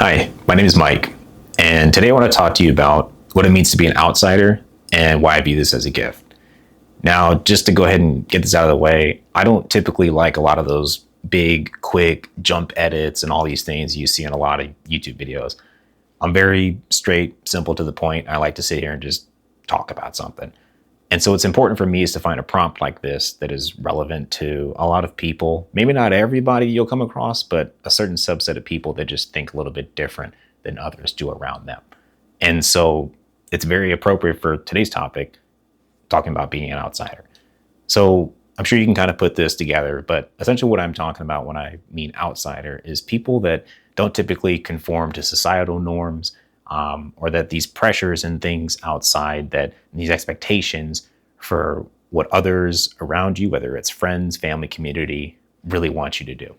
Hi, my name is Mike, and today I want to talk to you about what it means to be an outsider and why I view this as a gift. Now, just to go ahead and get this out of the way, I don't typically like a lot of those big, quick jump edits and all these things you see in a lot of YouTube videos. I'm very straight, simple to the point. I like to sit here and just talk about something. And so what's important for me is to find a prompt like this that is relevant to a lot of people. Maybe not everybody you'll come across, but a certain subset of people that just think a little bit different than others do around them. And so it's very appropriate for today's topic, talking about being an outsider. So I'm sure you can kind of put this together, but essentially what I'm talking about when I mean outsider is people that don't typically conform to societal norms, or that these pressures and things outside, that these expectations for what others around you, whether it's friends, family, community, really want you to do.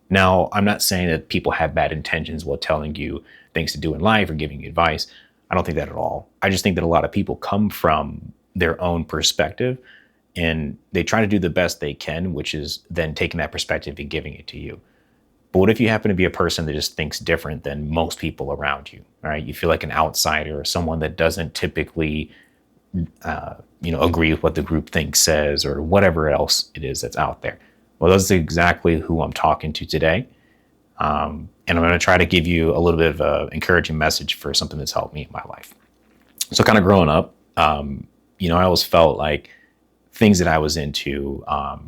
Now, I'm not saying that people have bad intentions while telling you things to do in life or giving you advice. I don't think that at all. I just think that a lot of people come from their own perspective and they try to do the best they can, which is then taking that perspective and giving it to you. But what if you happen to be a person that just thinks different than most people around you? All right, you feel like an outsider or someone that doesn't typically, agree with what the group thinks says or whatever else it is that's out there. Well, that's exactly who I'm talking to today, and I'm going to try to give you a little bit of an encouraging message for something that's helped me in my life. So, kind of growing up, I always felt like things that I was into,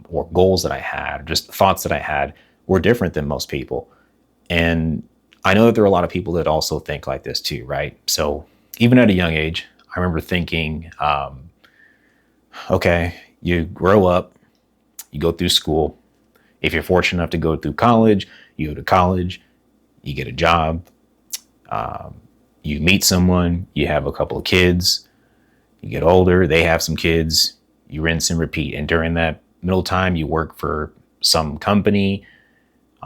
or goals that I had, just thoughts that I had, were different than most people. And I know that there are a lot of people that also think like this too, right? So even at a young age, I remember thinking, okay, you grow up, you go through school. If you're fortunate enough to go through college, you go to college, you get a job, you meet someone, you have a couple of kids, you get older, they have some kids, you rinse and repeat. And during that middle time, you work for some company,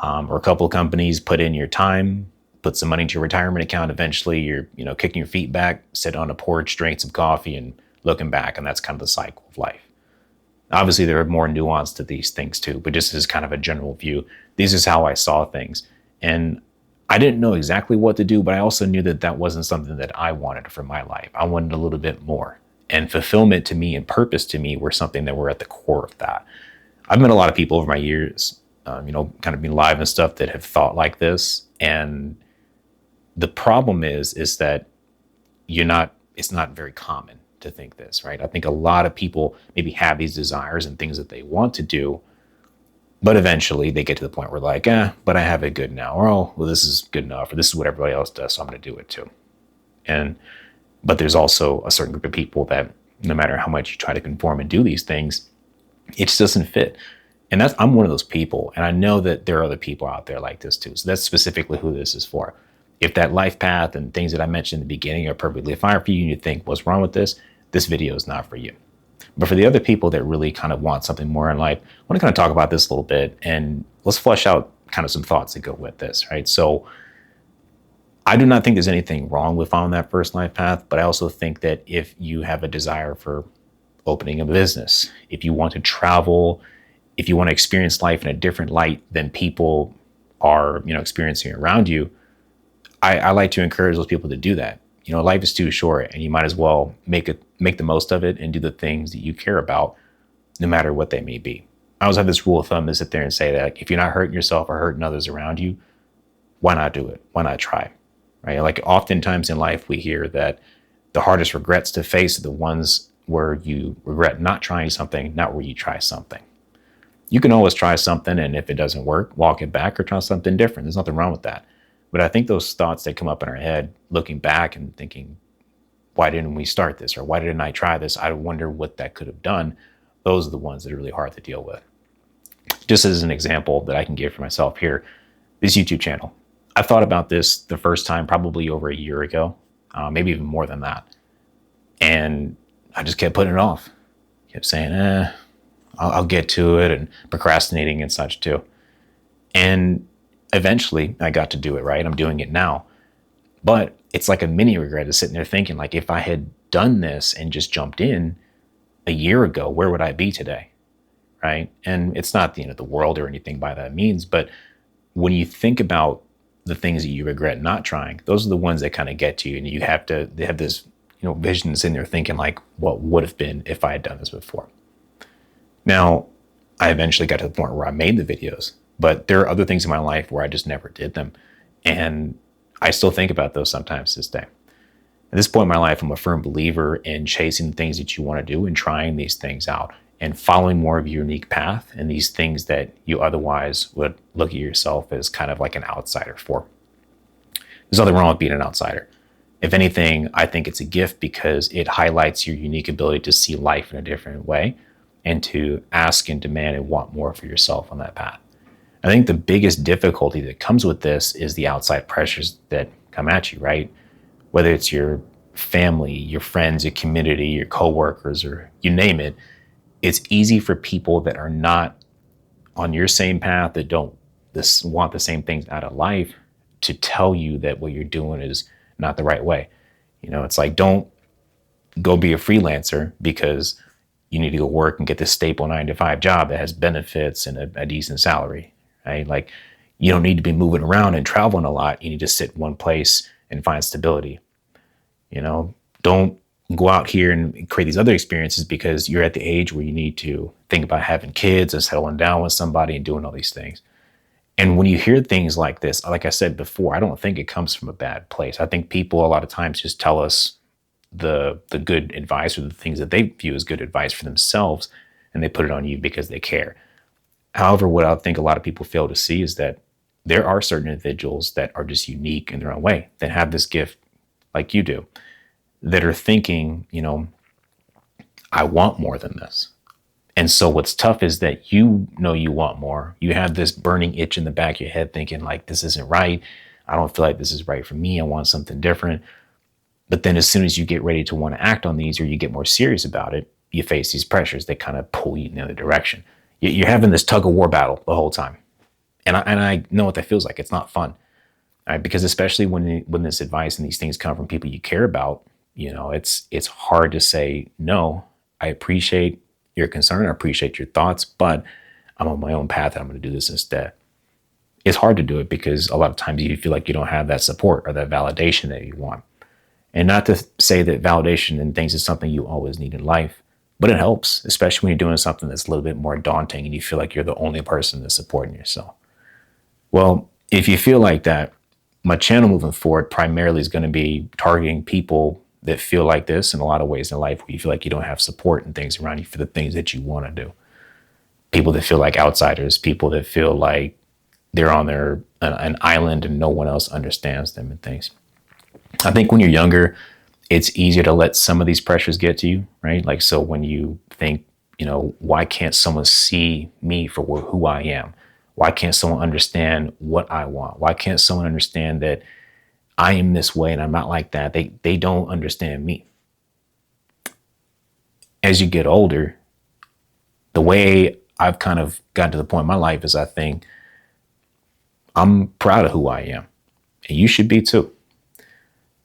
or a couple of companies, put in your time, put some money into your retirement account. Eventually you're, kicking your feet back, sit on a porch, drink some coffee and looking back. And that's kind of the cycle of life. Obviously there are more nuance to these things too, but just as kind of a general view, this is how I saw things. And I didn't know exactly what to do, but I also knew that that wasn't something that I wanted for my life. I wanted a little bit more, and fulfillment to me and purpose to me were something that were at the core of that. I've met a lot of people over my years, kind of being live and stuff, that have thought like this. And the problem is that it's not very common to think this, right? I think a lot of people maybe have these desires and things that they want to do, but eventually they get to the point where like, but I have it good now. Or, oh, well, this is good enough, or this is what everybody else does, so I'm going to do it too. But there's also a certain group of people that no matter how much you try to conform and do these things, it just doesn't fit. And I'm one of those people. And I know that there are other people out there like this too. So that's specifically who this is for. If that life path and things that I mentioned in the beginning are perfectly fine for you and you think, what's wrong with this video is not for you. But for the other people that really kind of want something more in life, I want to kind of talk about this a little bit, and let's flesh out kind of some thoughts that go with this, right? So I do not think there's anything wrong with following that first life path, but I also think that if you have a desire for opening a business, if you want to travel, if you want to experience life in a different light than people are, experiencing around you, I like to encourage those people to do that. Life is too short, and you might as well make the most of it and do the things that you care about, no matter what they may be. I always have this rule of thumb to sit there and say that if you're not hurting yourself or hurting others around you, why not do it? Why not try? Right? Like oftentimes in life, we hear that the hardest regrets to face are the ones where you regret not trying something, not where you try something. You can always try something, and if it doesn't work, walk it back or try something different. There's nothing wrong with that. But I think those thoughts that come up in our head, looking back and thinking, why didn't we start this? Or why didn't I try this? I wonder what that could have done. Those are the ones that are really hard to deal with. Just as an example that I can give for myself here, this YouTube channel. I thought about this the first time probably over a year ago, maybe even more than that. And I just kept putting it off. Kept saying, I'll get to it, and procrastinating and such too. And eventually I got to do it, right? I'm doing it now. But it's like a mini regret of sitting there thinking, like, if I had done this and just jumped in a year ago, where would I be today? Right? And it's not the end of the world or anything by that means. But when you think about the things that you regret not trying, those are the ones that kind of get to you. And they have this, visions in there thinking like, what would have been if I had done this before? Now, I eventually got to the point where I made the videos, but there are other things in my life where I just never did them. And I still think about those sometimes to this day. At this point in my life, I'm a firm believer in chasing the things that you want to do and trying these things out and following more of your unique path and these things that you otherwise would look at yourself as kind of like an outsider for. There's nothing wrong with being an outsider. If anything, I think it's a gift because it highlights your unique ability to see life in a different way and to ask and demand and want more for yourself on that path. I think the biggest difficulty that comes with this is the outside pressures that come at you, right? Whether it's your family, your friends, your community, your coworkers, or you name it, it's easy for people that are not on your same path, that don't want the same things out of life, to tell you that what you're doing is not the right way. It's like, don't go be a freelancer because you need to go work and get this staple 9-to-5 job that has benefits and a decent salary, right? Like, you don't need to be moving around and traveling a lot. You need to sit in one place and find stability. Don't go out here and create these other experiences because you're at the age where you need to think about having kids and settling down with somebody and doing all these things. And when you hear things like this, like I said before, I don't think it comes from a bad place. I think people a lot of times just tell us the good advice or the things that they view as good advice for themselves, and they put it on you because they care. However, what I think a lot of people fail to see is that there are certain individuals that are just unique in their own way, that have this gift like you do, that are thinking, I want more than this. And so what's tough is that you want more. You have this burning itch in the back of your head thinking like, this isn't right. I don't feel like this is right for me. I want something different. But then as soon as you get ready to want to act on these, or you get more serious about it, you face these pressures that kind of pull you in the other direction. You're having this tug of war battle the whole time. And I know what that feels like. It's not fun. Right? Because especially when this advice and these things come from people you care about, it's hard to say, no, I appreciate your concern. I appreciate your thoughts, but I'm on my own path and I'm going to do this instead. It's hard to do it because a lot of times you feel like you don't have that support or that validation that you want. And not to say that validation and things is something you always need in life, but it helps, especially when you're doing something that's a little bit more daunting and you feel like you're the only person that's supporting yourself. Well, if you feel like that, my channel moving forward primarily is going to be targeting people that feel like this in a lot of ways in life, where you feel like you don't have support and things around you for the things that you want to do. People that feel like outsiders, people that feel like they're on an island and no one else understands them and things. I think when you're younger, it's easier to let some of these pressures get to you, right? Like, so when you think, why can't someone see me for who I am? Why can't someone understand what I want? Why can't someone understand that I am this way and I'm not like that? They don't understand me. As you get older, the way I've kind of gotten to the point in my life is I think I'm proud of who I am. And you should be too.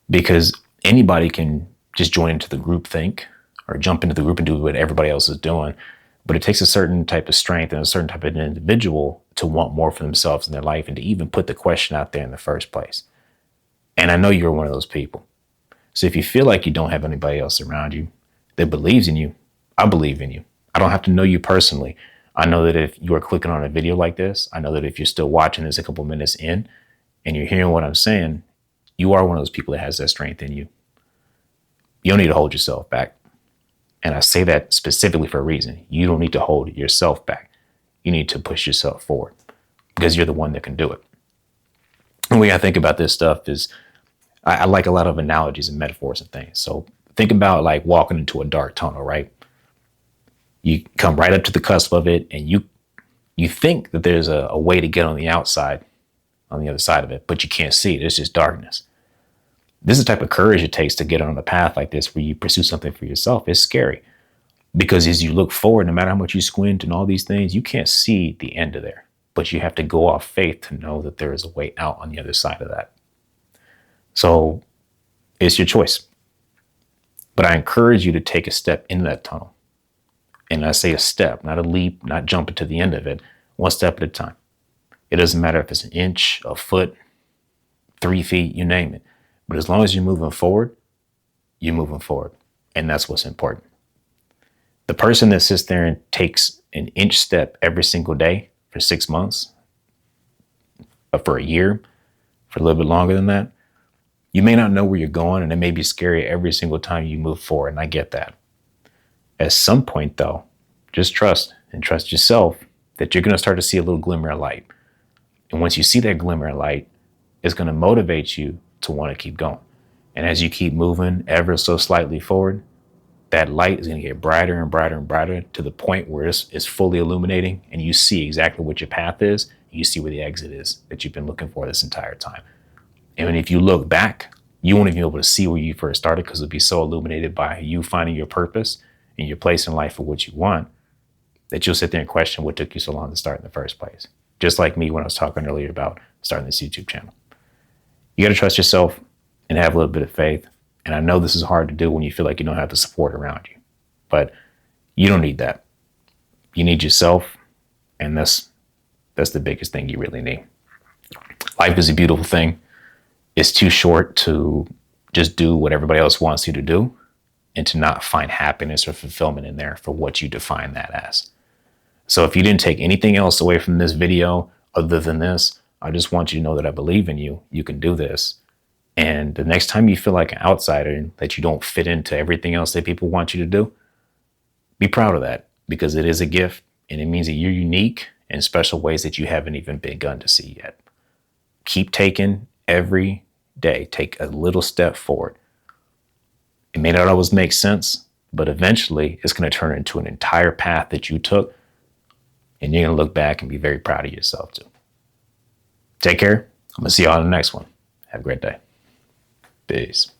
Because anybody can just join into the group think or jump into the group and do what everybody else is doing. But it takes a certain type of strength and a certain type of individual to want more for themselves in their life and to even put the question out there in the first place. And I know you're one of those people. So if you feel like you don't have anybody else around you that believes in you, I believe in you. I don't have to know you personally. I know that if you are clicking on a video like this, I know that if you're still watching this a couple minutes in and you're hearing what I'm saying, you are one of those people that has that strength in you. You don't need to hold yourself back. And I say that specifically for a reason. You don't need to hold yourself back. You need to push yourself forward because you're the one that can do it. And the way I think about this stuff is I like a lot of analogies and metaphors and things. So think about like walking into a dark tunnel, right? You come right up to the cusp of it and you think that there's a way to get on the outside, on the other side of it, but you can't see it. It's just darkness. This is the type of courage it takes to get on a path like this where you pursue something for yourself. It's scary because as you look forward, no matter how much you squint and all these things, you can't see the end of there, but you have to go off faith to know that there is a way out on the other side of that. So it's your choice. But I encourage you to take a step into that tunnel. And I say a step, not a leap, not jumping to the end of it, one step at a time. It doesn't matter if it's an inch, a foot, 3 feet, you name it. But as long as you're moving forward, you're moving forward. And that's what's important. The person that sits there and takes an inch step every single day for 6 months, for a year, for a little bit longer than that, you may not know where you're going, and it may be scary every single time you move forward. And I get that. At some point, though, just trust yourself that you're going to start to see a little glimmer of light. And once you see that glimmer of light, it's going to motivate you to want to keep going. And as you keep moving ever so slightly forward, that light is going to get brighter and brighter and brighter to the point where it's fully illuminating, and you see exactly what your path is. You see where the exit is that you've been looking for this entire time. And if you look back, you won't even be able to see where you first started, because it'll be so illuminated by you finding your purpose and your place in life for what you want, that you'll sit there and question what took you so long to start in the first place. Just like me when I was talking earlier about starting this YouTube channel. You got to trust yourself and have a little bit of faith. And I know this is hard to do when you feel like you don't have the support around you, but you don't need that. You need yourself. And that's the biggest thing you really need. Life is a beautiful thing. It's too short to just do what everybody else wants you to do and to not find happiness or fulfillment in there for what you define that as. So if you didn't take anything else away from this video other than this, I just want you to know that I believe in you. You can do this. And the next time you feel like an outsider and that you don't fit into everything else that people want you to do, be proud of that, because it is a gift and it means that you're unique in special ways that you haven't even begun to see yet. Keep taking every day. Take a little step forward. It may not always make sense, but eventually it's going to turn into an entire path that you took, and you're going to look back and be very proud of yourself too. Take care. I'm going to see you all in the next one. Have a great day. Peace.